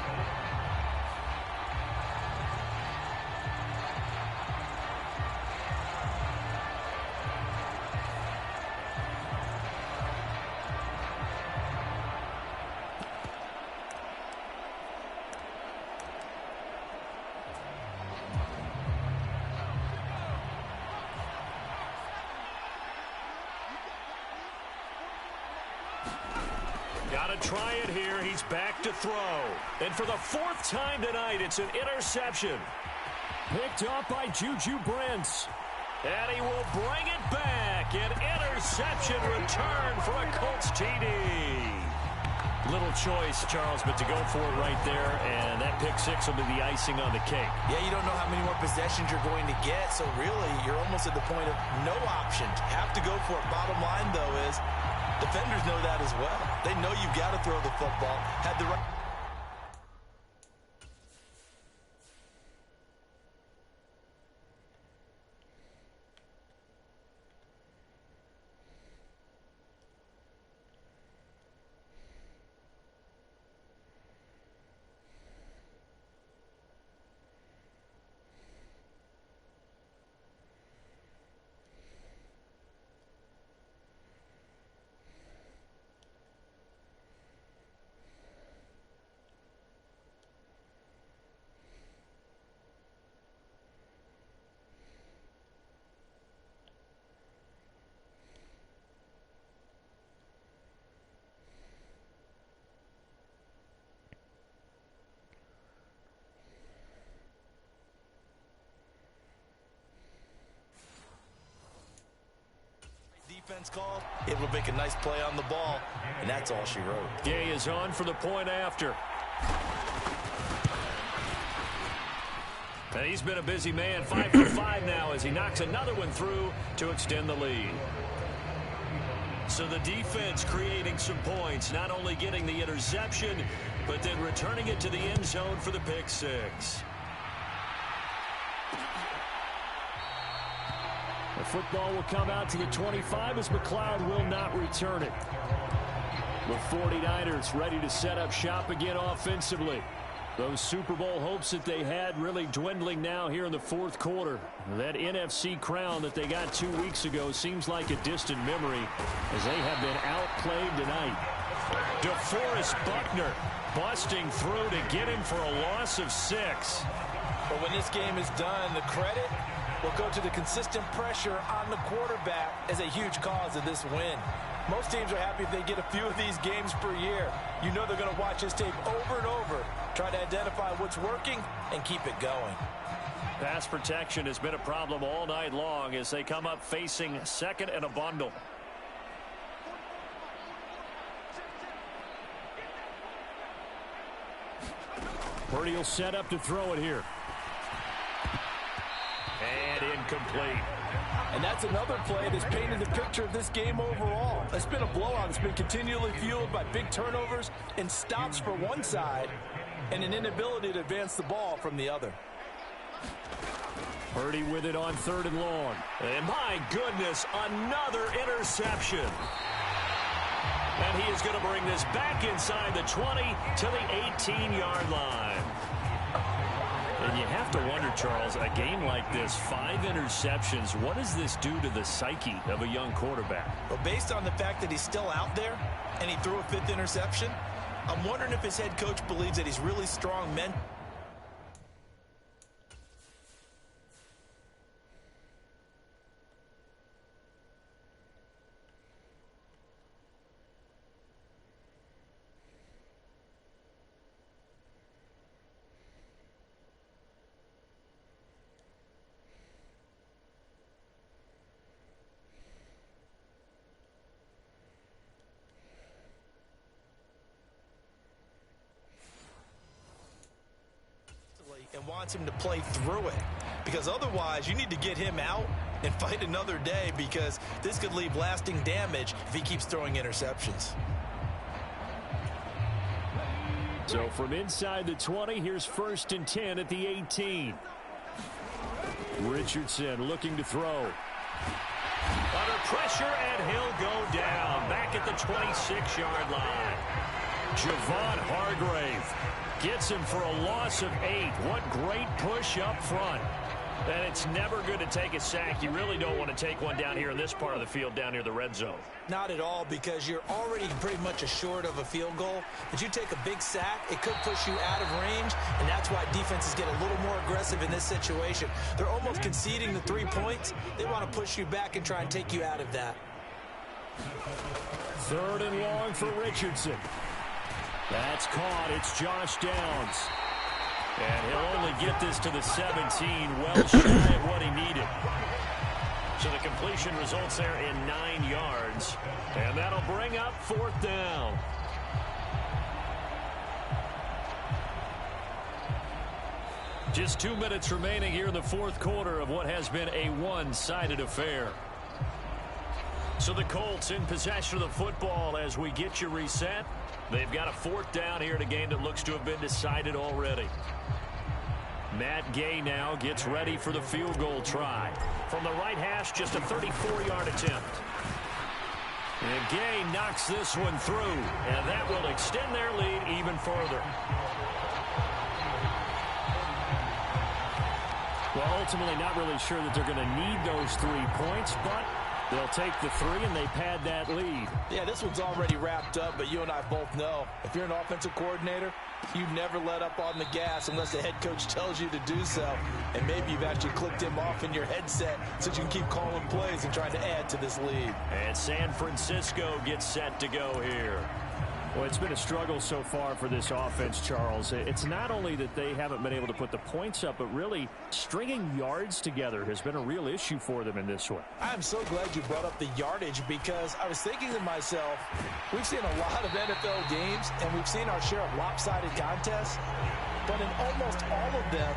Got to try it here. He's back to throw. And for the 4th time tonight, it's an interception. Picked up by Juju Brents. And he will bring it back. An interception return for a Colts TD. Little choice, Charles, but to go for it right there, and that pick 6 will be the icing on the cake. Yeah, you don't know how many more possessions you're going to get, so really you're almost at the point of no option. Have to go for it. Bottom line, though, is defenders know that as well. They know you've got to throw the football. Had the right... defense call, able to make a nice play on the ball, and that's all she wrote. Gay is on for the point after. And he's been a busy man, 5 for 5 now as he knocks another one through to extend the lead. So the defense creating some points, not only getting the interception, but then returning it to the end zone for the pick 6. The football will come out to the 25 as McLeod will not return it. The 49ers ready to set up shop again offensively. Those Super Bowl hopes that they had really dwindling now here in the 4th quarter. That NFC crown that they got 2 weeks ago seems like a distant memory as they have been outplayed tonight. DeForest Buckner busting through to get him for a loss of 6. But when this game is done, the credit will go to the consistent pressure on the quarterback as a huge cause of this win. Most teams are happy if they get a few of these games per year. You know they're going to watch this tape over and over, try to identify what's working, and keep it going. Pass protection has been a problem all night long as they come up facing 2nd and a bundle. Purdy will set up to throw it here. And incomplete. And that's another play that's painted the picture of this game overall. It's been a blowout. It's been continually fueled by big turnovers and stops for one side and an inability to advance the ball from the other. Purdy with it on 3rd and long. And my goodness, another interception. And he is going to bring this back inside the 20 to the 18-yard line. And you have to wonder, Charles, a game like this, 5 interceptions, what does this do to the psyche of a young quarterback? Well, based on the fact that he's still out there and he threw a 5th interception, I'm wondering if his head coach believes that he's really strong mentally. and wants him to play through it. Because otherwise, you need to get him out and fight another day, because this could leave lasting damage if he keeps throwing interceptions. So from inside the 20, here's 1st and 10 at the 18. Richardson looking to throw. Under pressure, and he'll go down. Back at the 26-yard line. Javon Hargrave gets him for a loss of 8. What great push up front. And it's never good to take a sack. You really don't want to take one down here in this part of the field, down near the red zone. Not at all, because you're already pretty much assured of a field goal. If you take a big sack, it could push you out of range, and that's why defenses get a little more aggressive in this situation. They're almost conceding the 3 points. They want to push you back and try and take you out of that. 3rd and long for Richardson. That's caught. It's Josh Downs. And he'll only get this to the 17, well shy of what he needed. So the completion results there in 9 yards. And that'll bring up 4th down. Just 2 minutes remaining here in the 4th quarter of what has been a one-sided affair. So the Colts in possession of the football as we get you reset. They've got a 4th down here in a game that looks to have been decided already. Matt Gay now gets ready for the field goal try. From the right hash, just a 34-yard attempt. And Gay knocks this one through, and that will extend their lead even further. Well, ultimately not really sure that they're going to need those 3 points, but they'll take the 3 and they pad that lead. Yeah, this one's already wrapped up, but you and I both know if you're an offensive coordinator, you never let up on the gas unless the head coach tells you to do so. And maybe you've actually clicked him off in your headset so you can keep calling plays and trying to add to this lead. And San Francisco gets set to go here. Well, it's been a struggle so far for this offense, Charles. It's not only that they haven't been able to put the points up, but really stringing yards together has been a real issue for them in this one. I'm so glad you brought up the yardage, because I was thinking to myself, we've seen a lot of NFL games, and we've seen our share of lopsided contests, but in almost all of them,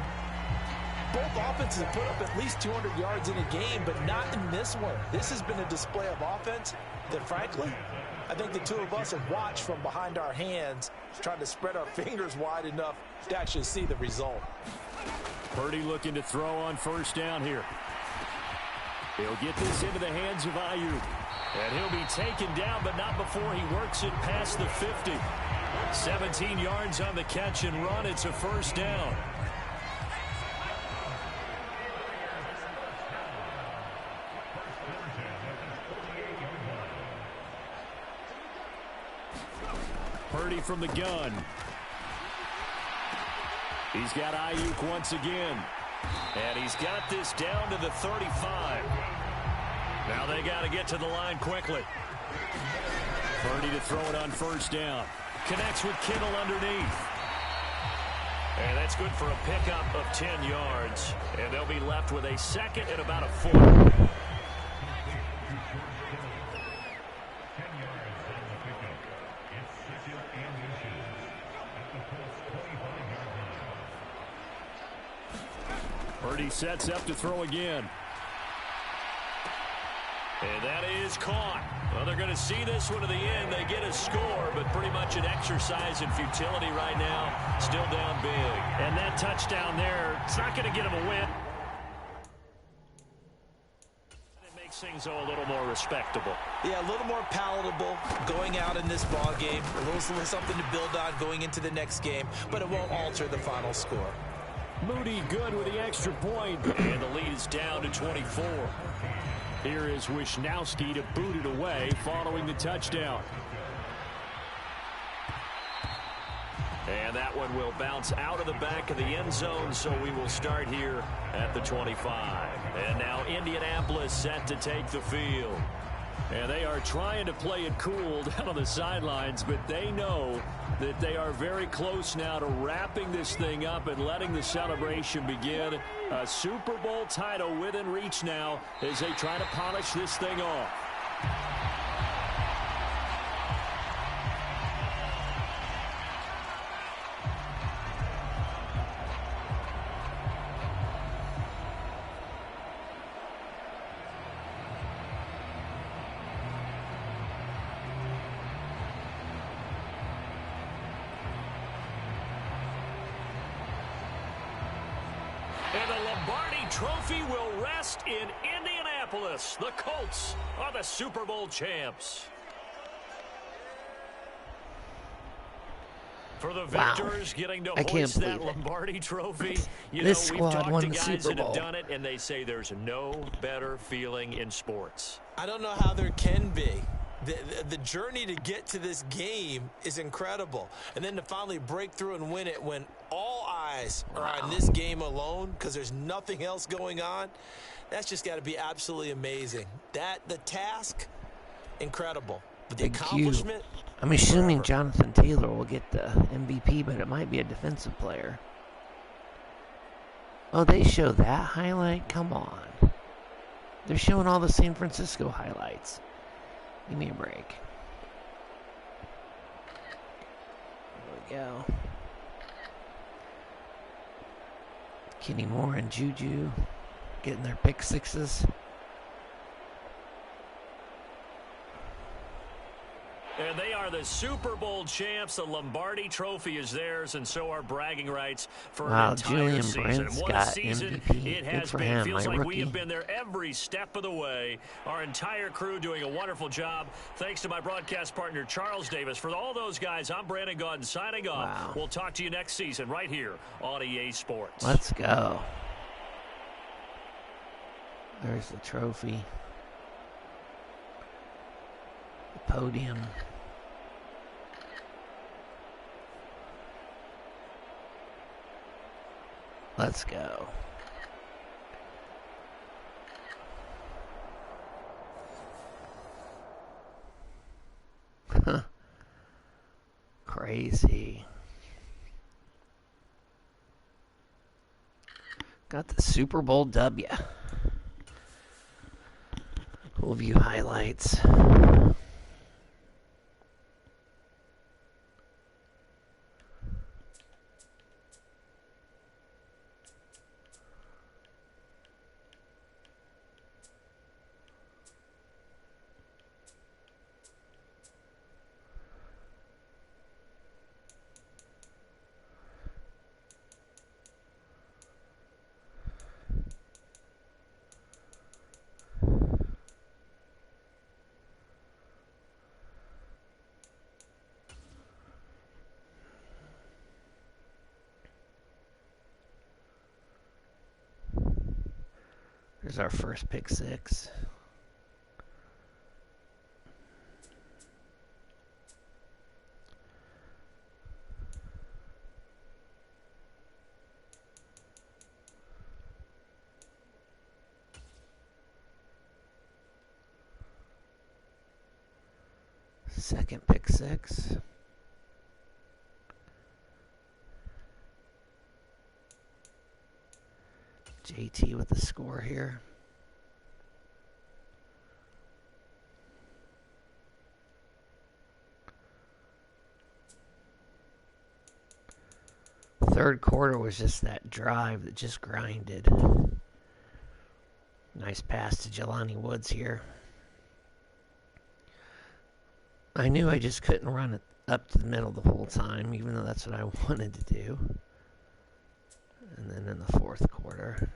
both offenses have put up at least 200 yards in a game, but not in this one. This has been a display of offense that, frankly, I think the two of us have watched from behind our hands, trying to spread our fingers wide enough to actually see the result. Purdy looking to throw on 1st down here. He'll get this into the hands of Ayuk. And he'll be taken down, but not before he works it past the 50. 17 yards on the catch and run. It's a 1st down. Purdy from the gun. He's got Ayuk once again. And he's got this down to the 35. Now they got to get to the line quickly. Purdy to throw it on 1st down. Connects with Kittle underneath. And that's good for a pickup of 10 yards. And they'll be left with a 2nd and about a 4. Purdy sets up to throw again. And that is caught. Well, they're going to see this one to the end. They get a score, but pretty much an exercise in futility right now. Still down big. And that touchdown there, it's not going to get them a win. It makes things, though, a little more respectable. Yeah, a little more palatable going out in this ball game. A little something to build on going into the next game, but it won't alter the final score. Moody good with the extra point. And the lead is down to 24. Here is Wisnowski to boot it away following the touchdown. And that one will bounce out of the back of the end zone, so we will start here at the 25. And now Indianapolis set to take the field. And they are trying to play it cool down on the sidelines, but they know that they are very close now to wrapping this thing up and letting the celebration begin. A Super Bowl title within reach now as they try to polish this thing off. And the Lombardi Trophy will rest in Indianapolis. The Colts are the Super Bowl champs. For the victors getting to hoist that Lombardi Trophy, This we've squad talked won to the guys Super that have Bowl. done it, and they say there's no better feeling in sports. I don't know how there can be. The journey to get to this game is incredible. And then to finally break through and win it when all eyes are on this game alone because there's nothing else going on, that's just got to be absolutely amazing. The task, incredible. But the accomplishment, I'm assuming Jonathan Taylor will get the MVP, but it might be a defensive player. Oh, they show that highlight? Come on. They're showing all the San Francisco highlights. Give me a break. There we go. Kenny Moore and Juju getting their pick sixes. And they are the Super Bowl champs. The Lombardi Trophy is theirs, and so are bragging rights for an entire Julian season. Brent's And what a got season MVP. it has Good for been. him, Feels my like rookie. we have been there every step of the way. Our entire crew doing a wonderful job. Thanks to my broadcast partner, Charles Davis. For all those guys, I'm Brandon Gaudin signing off. Wow. We'll talk to you next season right here on EA Sports. Let's go. There's the trophy. The podium. Let's go. Crazy. Got the Super Bowl W. We'll view highlights. There's our first pick six. Second pick six. JT with the score here. Third quarter was just that drive that just grinded. Nice pass to Jelani Woods here. I knew I just couldn't run it up to the middle the whole time, even though that's what I wanted to do. And then in the fourth quarter,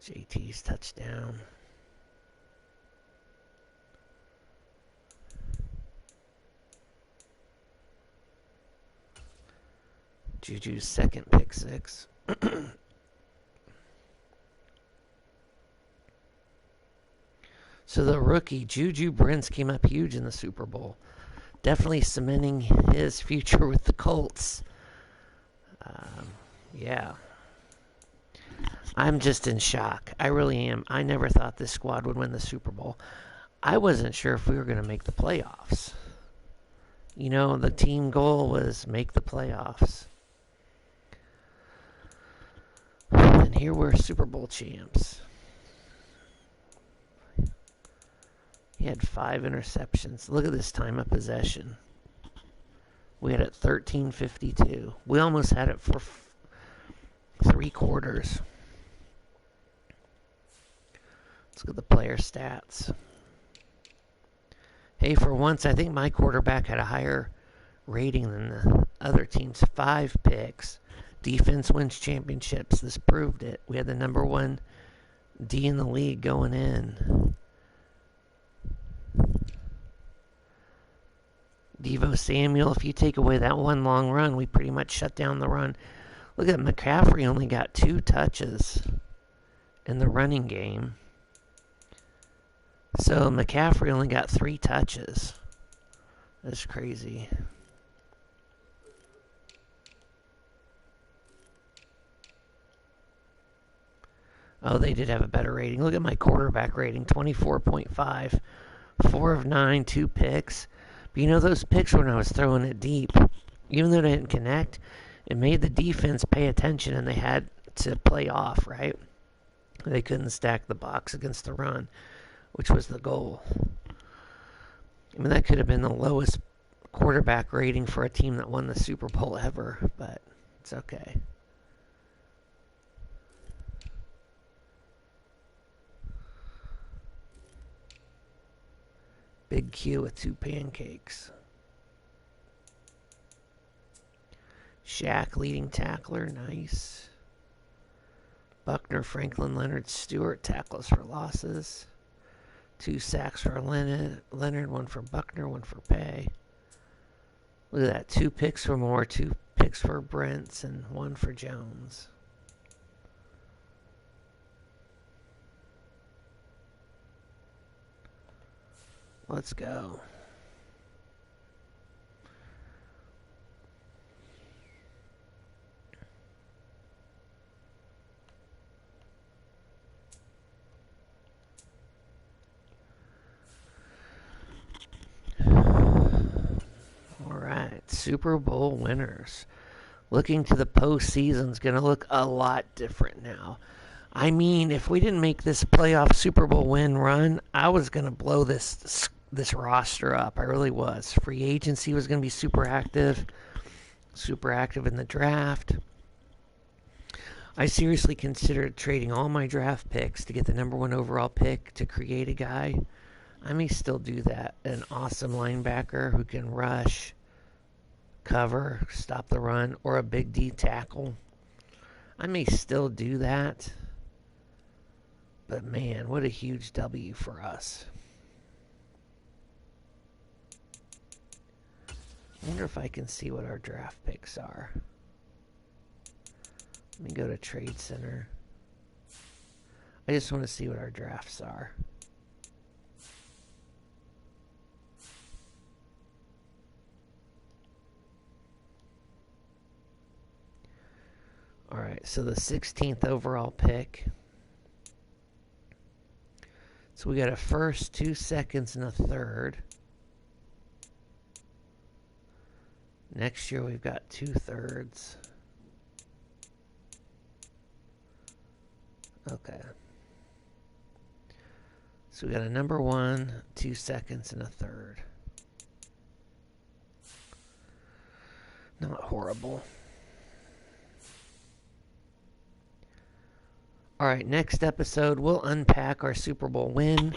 JT's touchdown. Juju's second pick six. So the rookie, Juju Brents, came up huge in the Super Bowl. Definitely cementing his future with the Colts. Yeah. I'm just in shock. I really am. I never thought this squad would win the Super Bowl. I wasn't sure if we were going to make the playoffs. You know, the team goal was make the playoffs. And here we're Super Bowl champs. He had 5 interceptions. Look at this time of possession. We had it 13:52. We almost had it for 3 quarters. Let's look at the player stats. Hey, for once, I think my quarterback had a higher rating than the other team's. 5 picks. Defense wins championships. This proved it. We had the number 1 D in the league going in. Devo Samuel, if you take away that one long run, we pretty much shut down the run. Look at McCaffrey, only got 2 touches in the running game. So McCaffrey only got 3 touches. That's crazy. Oh, they did have a better rating. Look at my quarterback rating, 24.5. 4 of 9, 2 picks. But you know, those picks when I was throwing it deep, even though they didn't connect, it made the defense pay attention and they had to play off, right? They couldn't stack the box against the run, which was the goal. I mean, that could have been the lowest quarterback rating for a team that won the Super Bowl ever, but it's okay. Big Q with 2 pancakes. Shaq leading tackler, nice. Buckner, Franklin, Leonard, Stewart tackles for losses. 2 sacks for Leonard, 1 for Buckner, 1 for Pay. Look at that, 2 picks for Moore, 2 picks for Brents, and 1 for Jones. Let's go. All right, Super Bowl winners. Looking to the postseason is going to look a lot different now. I mean, if we didn't make this playoff Super Bowl win run, I was going to blow this roster up. I really was. Free agency was going to be super active in the draft. I seriously considered trading all my draft picks to get the number 1 overall pick to create a guy. I may still do that. An awesome linebacker who can rush, cover, stop the run, or a big D tackle. I may still do that. But man, what a huge W for us. I wonder if I can see what our draft picks are. Let me go to Trade Center. I just want to see what our drafts are. Alright, so the 16th overall pick. So we got a first, 2 seconds, and a third. Next year we've got 2 thirds. Okay. So we got a number 1, 2 seconds, and a third. Not horrible. Alright, next episode, we'll unpack our Super Bowl win.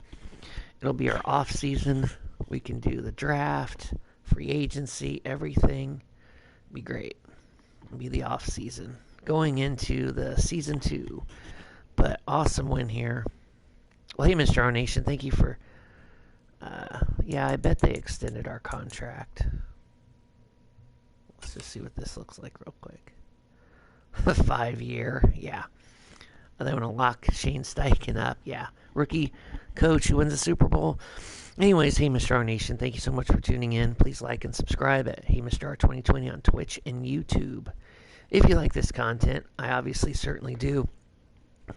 It'll be our off season. We can do the draft, free agency, everything. Be great. It'll be the off season. Going into the season 2. But awesome win here. Well, hey, Mr. R Nation, thank you for... yeah, I bet they extended our contract. Let's just see what this looks like real quick. 5-year, yeah. They want to lock Shane Steichen up. Yeah. Rookie coach who wins the Super Bowl. Anyways, hey, Mr. R Nation, thank you so much for tuning in. Please like and subscribe at Hey Mr. R 2020 on Twitch and YouTube. If you like this content, I obviously certainly do.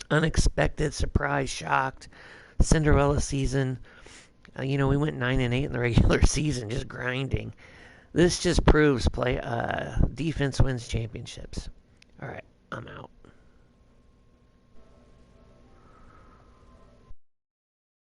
Unexpected, surprise, shocked, Cinderella season. We went 9-8 in the regular season, just grinding. This just proves defense wins championships. All right, I'm out.